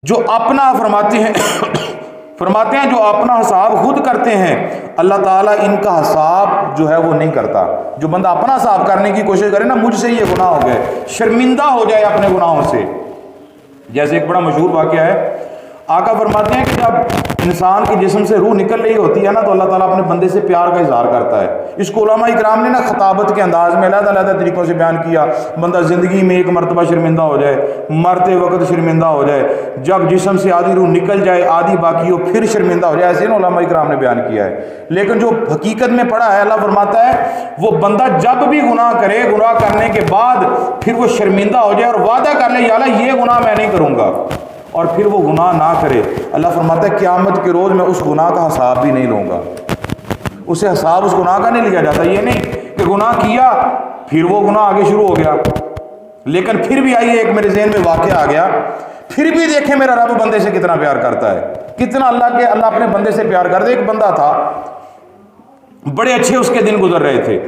جو اپنا فرماتے ہیں جو اپنا حساب خود کرتے ہیں اللہ تعالیٰ ان کا حساب جو ہے وہ نہیں کرتا۔ جو بندہ اپنا حساب کرنے کی کوشش کرے نا، مجھ سے یہ گناہ ہو گئے، شرمندہ ہو جائے اپنے گناہوں سے۔ جیسے ایک بڑا مشہور واقعہ ہے، آقا فرماتے ہیں کہ جب انسان کے جسم سے روح نکل رہی ہوتی ہے نا تو اللہ تعالیٰ اپنے بندے سے پیار کا اظہار کرتا ہے۔ اس کو علماء اکرام نے نا خطابت کے انداز میں علیحدہ علیحدہ طریقوں سے بیان کیا۔ بندہ زندگی میں ایک مرتبہ شرمندہ ہو جائے، مرتے وقت شرمندہ ہو جائے، جب جسم سے آدھی روح نکل جائے آدھی باقی ہو پھر شرمندہ ہو جائے، ایسے نا علماء اکرام نے بیان کیا ہے۔ لیکن جو حقیقت میں پڑھا ہے، اللہ فرماتا ہے وہ بندہ جب بھی گناہ کرے، گناہ کرنے کے بعد پھر وہ شرمندہ ہو جائے اور وعدہ کر لے یا اللہ یہ گناہ میں نہیں کروں گا، اور پھر وہ گناہ نہ کرے، اللہ فرماتا ہے قیامت کے روز میں اس گناہ کا حساب بھی نہیں لوں گا۔ اسے حساب اس گناہ کا نہیں لیا جاتا۔ یہ نہیں کہ گناہ کیا پھر وہ گناہ آگے شروع ہو گیا، لیکن پھر بھی آئیے ایک میرے ذہن میں واقعہ آ گیا، پھر بھی دیکھیں میرا رب بندے سے کتنا پیار کرتا ہے، کتنا اللہ اپنے بندے سے پیار کرتا ہے۔ ایک بندہ تھا، بڑے اچھے اس کے دن گزر رہے تھے،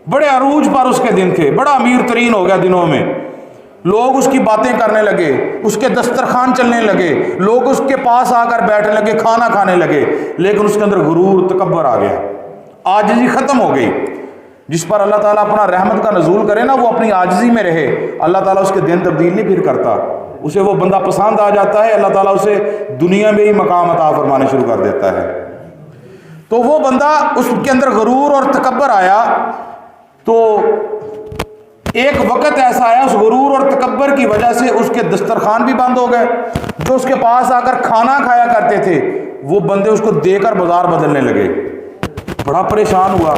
بڑے عروج پر اس کے دن تھے، بڑا امیر ترین ہو گیا دنوں میں، لوگ اس کی باتیں کرنے لگے، اس کے دسترخوان چلنے لگے، لوگ اس کے پاس آ کر بیٹھنے لگے، کھانا کھانے لگے، لیکن اس کے اندر غرور تکبر آ گیا، عاجزی ختم ہو گئی۔ جس پر اللہ تعالیٰ اپنا رحمت کا نزول کرے نا وہ اپنی عاجزی میں رہے، اللہ تعالیٰ اس کے دن تبدیل نہیں پھر کرتا، اسے وہ بندہ پسند آ جاتا ہے، اللہ تعالیٰ اسے دنیا میں ہی مقام عطا فرمانے شروع کر دیتا ہے۔ تو وہ بندہ اس کے اندر غرور اور تکبر آیا، تو ایک وقت ایسا آیا اس غرور اور تکبر کی وجہ سے اس کے دسترخوان بھی بند ہو گئے، جو اس کے پاس آ کر کھانا کھایا کرتے تھے وہ بندے اس کو دے کر بازار بدلنے لگے۔ بڑا پریشان ہوا،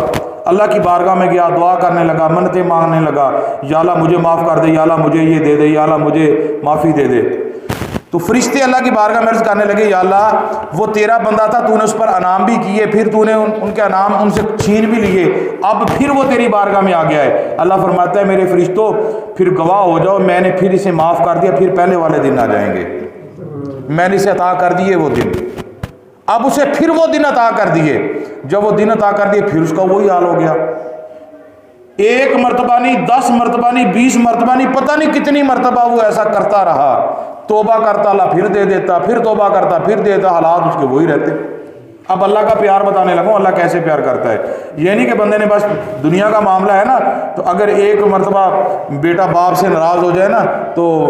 اللہ کی بارگاہ میں گیا، دعا کرنے لگا، منتیں مانگنے لگا، یا اللہ مجھے معاف کر دے، یا اللہ مجھے یہ دے دے، یا اللہ مجھے معافی دے دے۔ تو فرشتے اللہ کی بارگاہ میں عرض کرنے لگے، یا اللہ وہ تیرا بندہ تھا، تو نے اس پر انعام بھی کیے، پھر تو نے ان کے انعام ان سے چھین بھی لیے، اب پھر وہ تیری بارگاہ میں آ گیا ہے۔ اللہ فرماتا ہے میرے فرشتوں پھر گواہ ہو جاؤ، میں نے پھر اسے معاف کر دیا، پھر پہلے والے دن آ جائیں گے، میں نے اسے عطا کر دیے وہ دن، اب اسے پھر وہ دن عطا کر دیے۔ جب وہ دن عطا کر دیے پھر اس کا وہی حال ہو گیا، ایک مرتبہ نہیں، 10 مرتبہ نہیں، 20 مرتبہ نہیں، پتہ نہیں کتنی مرتبہ وہ ایسا کرتا رہا، توبہ کرتا اللہ پھر دے دیتا، پھر توبہ کرتا پھر دے دیتا، حالات اس کے وہی رہتے۔ اب اللہ کا پیار بتانے لگا، اللہ کیسے پیار کرتا ہے۔ یہ نہیں کہ بندے نے بس دنیا کا معاملہ ہے نا، تو اگر ایک مرتبہ بیٹا باپ سے ناراض ہو جائے نا تو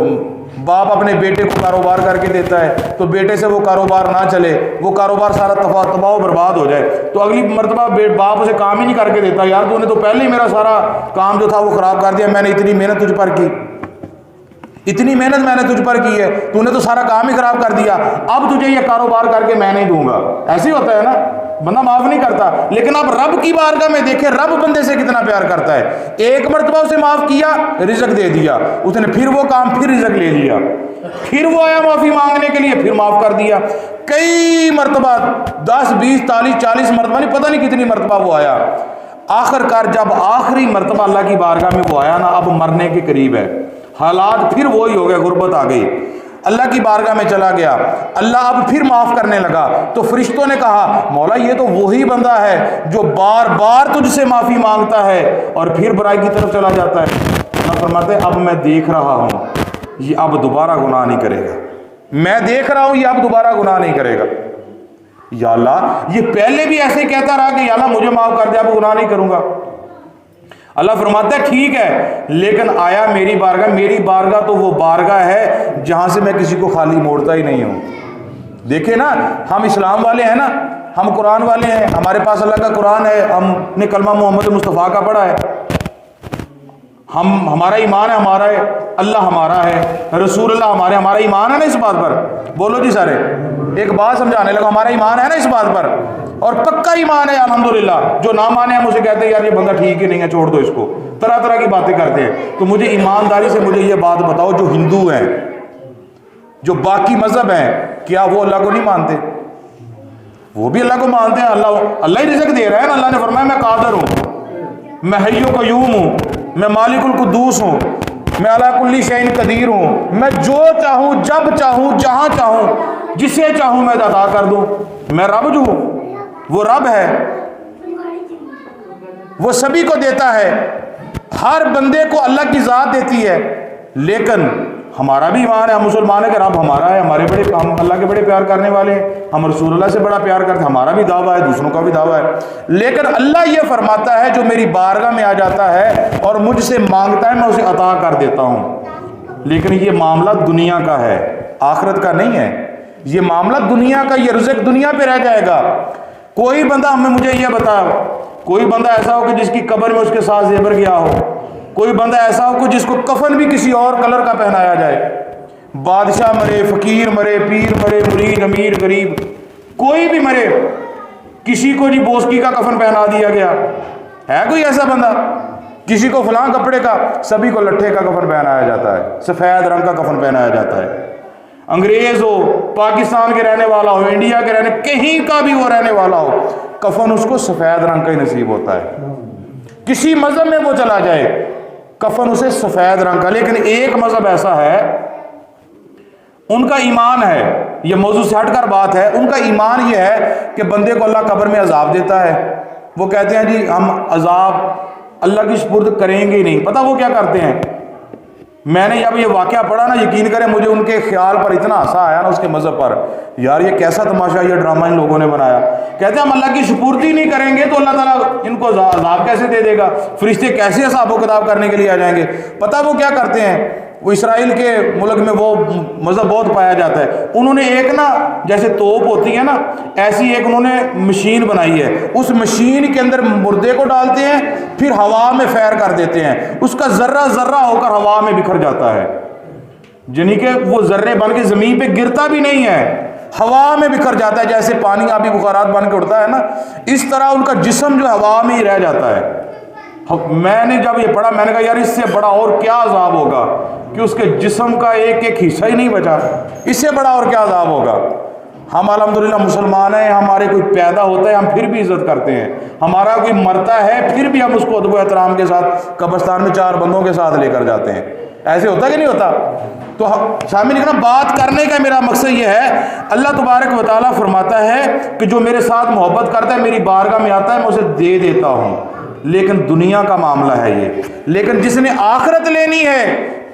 باپ اپنے بیٹے کو کاروبار کر کے دیتا ہے، تو بیٹے سے وہ کاروبار نہ چلے، وہ کاروبار سارا تباہ و برباد ہو جائے، تو اگلی مرتبہ باپ اسے کام ہی نہیں کر کے دیتا، یار تو نے تو پہلے ہی میرا سارا کام جو تھا وہ خراب کر دیا، میں نے اتنی محنت تجھ پر کی، اتنی محنت میں نے تجھ پر کی ہے، تو نے تو سارا کام ہی خراب کر دیا، اب تجھے یہ کاروبار کر کے میں نہیں دوں گا۔ ایسے ہی ہوتا ہے نا، بندہ معاف نہیں کرتا، لیکن اب رب کی بارگاہ میں دیکھے رب بندے سے کتنا پیار کرتا ہے۔ ایک مرتبہ اسے معاف کیا، رزق دے دیا، اس نے پھر وہ کام پھر رزق لے لیا، پھر وہ آیا معافی مانگنے کے لیے، پھر معاف کر دیا، کئی مرتبہ 10 20 40 مرتبہ نہیں، پتہ نہیں کتنی مرتبہ وہ آیا۔ آخر کار جب آخری مرتبہ اللہ کی بارگاہ میں وہ آیا نا، اب مرنے کے قریب ہے، حالات پھر وہی ہو گئے، غربت آ گئی، اللہ کی بارگاہ میں چلا گیا، اللہ اب پھر معاف کرنے لگا، تو فرشتوں نے کہا مولا یہ تو وہی بندہ ہے جو بار بار تجھ سے معافی مانگتا ہے اور پھر برائی کی طرف چلا جاتا ہے۔ اللہ فرماتے ہیں اب میں دیکھ رہا ہوں یہ اب دوبارہ گناہ نہیں کرے گا، میں دیکھ رہا ہوں یہ اب دوبارہ گناہ نہیں کرے گا۔ یا اللہ یہ پہلے بھی ایسے کہتا رہا کہ یا اللہ مجھے معاف کر دے، اب گناہ نہیں کروں گا۔ اللہ فرماتا ہے ٹھیک ہے، لیکن آیا میری بارگاہ تو وہ بارگاہ ہے جہاں سے میں کسی کو خالی موڑتا ہی نہیں ہوں۔ دیکھیں نا، ہم اسلام والے ہیں نا، ہم قرآن والے ہیں، ہمارے پاس اللہ کا قرآن ہے، ہم نے کلمہ محمد مصطفیٰ کا پڑھا ہے، ہمارا ایمان ہے، ہمارا ہے اللہ ہمارا ہے، رسول اللہ ہمارا ایمان ہے نا اس بات پر، بولو جی سارے، ایک بات سمجھانے لگا، ہمارا ایمان ہے نا اس بات پر، اور پکا ایمان ہے الحمدللہ۔ جو نہ مانے ہم اسے کہتے ہیں یار یہ بندہ ٹھیک ہی نہیں ہے، چھوڑ دو اس کو، طرح طرح کی باتیں کرتے ہیں۔ تو مجھے ایمانداری سے مجھے یہ بات بتاؤ، جو ہندو ہیں، جو باقی مذہب ہیں، کیا وہ اللہ کو نہیں مانتے؟ وہ بھی اللہ کو مانتے ہیں، اللہ ہی رزق دے رہا ہے نا، اللہ نے فرمایا میں قادر ہوں، میں حی و قیوم ہوں، میں مالک القدوس ہوں، میں علی کل شیء قدیر ہوں، میں جو چاہوں جب چاہوں جہاں چاہوں جسے چاہوں میں عطا کر دوں، میں رب جو ہوں، وہ رب ہے، وہ سبھی کو دیتا ہے، ہر بندے کو اللہ کی ذات دیتی ہے، لیکن ہمارا بھی ایمان ہے، ہم مسلمان ہیں کہ رب ہمارا ہے، ہم اللہ کے بڑے پیار کرنے والے ہیں، ہم رسول اللہ سے بڑا پیار کرتے ہیں، ہمارا بھی دعویٰ ہے، دوسروں کا بھی دعویٰ ہے. لیکن اللہ یہ فرماتا ہے جو میری بارگاہ میں آ جاتا ہے اور مجھ سے مانگتا ہے میں اسے عطا کر دیتا ہوں. لیکن یہ معاملہ دنیا کا ہے، آخرت کا نہیں ہے. یہ معاملہ دنیا کا، یہ رزق دنیا پہ رہ جائے گا. کوئی بندہ مجھے یہ بتا، کوئی بندہ ایسا ہو کہ جس کی قبر میں اس کے ساتھ زیور گیا ہو، کوئی بندہ ایسا ہو کہ جس کو کفن بھی کسی اور کلر کا پہنایا جائے، بادشاہ مرے، فقیر مرے، پیر مرے، مرید، امیر، غریب، کوئی بھی مرے، کسی کو جی بوسکی کا کفن پہنا دیا گیا ہے؟ کوئی ایسا بندہ؟ کسی کو فلاں کپڑے کا، سبھی کو لٹھے کا کفن پہنایا جاتا ہے، سفید رنگ کا کفن پہنایا جاتا ہے. انگریز ہو، پاکستان کے رہنے والا ہو، انڈیا کے رہنے، کہیں کا بھی وہ رہنے والا ہو، کفن اس کو سفید رنگ کا ہی نصیب ہوتا ہے. کسی مذہب میں وہ چلا جائے، کفن اسے سفید رنگ کا. لیکن ایک مذہب ایسا ہے، ان کا ایمان ہے، یہ موضوع سے ہٹ کر بات ہے، ان کا ایمان یہ ہے کہ بندے کو اللہ قبر میں عذاب دیتا ہے. وہ کہتے ہیں جی ہم عذاب اللہ کی سپرد کریں گے ہی نہیں. پتہ وہ کیا کرتے ہیں؟ میں نے جب یہ واقعہ پڑھا نا، یقین کریں مجھے ان کے خیال پر اتنا ہنسا آیا نا، اس کے مذہب پر، یار یہ کیسا تماشا، یہ ڈرامہ ان لوگوں نے بنایا. کہتے ہیں ہم اللہ کی سپردی نہیں کریں گے تو اللہ تعالیٰ ان کو عذاب کیسے دے دے گا، فرشتے کیسے حساب و کتاب کرنے کے لیے آ جائیں گے. پتہ وہ کیا کرتے ہیں؟ وہ اسرائیل کے ملک میں وہ مذہب بہت پایا جاتا ہے. انہوں نے ایک نا، جیسے توپ ہوتی ہے نا، ایسی ایک انہوں نے مشین بنائی ہے. اس مشین کے اندر مردے کو ڈالتے ہیں، پھر ہوا میں فائر کر دیتے ہیں، اس کا ذرہ ذرہ ہو کر ہوا میں بکھر جاتا ہے. یعنی کہ وہ ذرے بن کے زمین پہ گرتا بھی نہیں ہے، ہوا میں بکھر جاتا ہے. جیسے پانی آبی بخارات بن کے اڑتا ہے نا، اس طرح ان کا جسم جو ہوا میں ہی رہ جاتا ہے. میں نے جب یہ پڑھا میں نے کہا یار اس سے بڑا اور کیا عذاب ہوگا کہ اس کے جسم کا ایک ایک حصہ ہی نہیں بچا. اس سے بڑا اور کیا عذاب ہوگا. ہم الحمدللہ مسلمان ہیں، ہمارے کوئی پیدا ہوتا ہے ہم پھر بھی عزت کرتے ہیں، ہمارا کوئی مرتا ہے پھر بھی ہم اس کو ادب و احترام کے ساتھ قبرستان میں 4 بندوں کے ساتھ لے کر جاتے ہیں. ایسے ہوتا کہ نہیں ہوتا؟ تو سامنے لکھنا بات کرنے کا میرا مقصد یہ ہے، اللہ تبارک و تعالیٰ فرماتا ہے کہ جو میرے ساتھ محبت کرتا ہے، میری بارگاہ میں آتا ہے، میں اسے دے دیتا ہوں. لیکن دنیا کا معاملہ ہے یہ. لیکن جس نے آخرت لینی ہے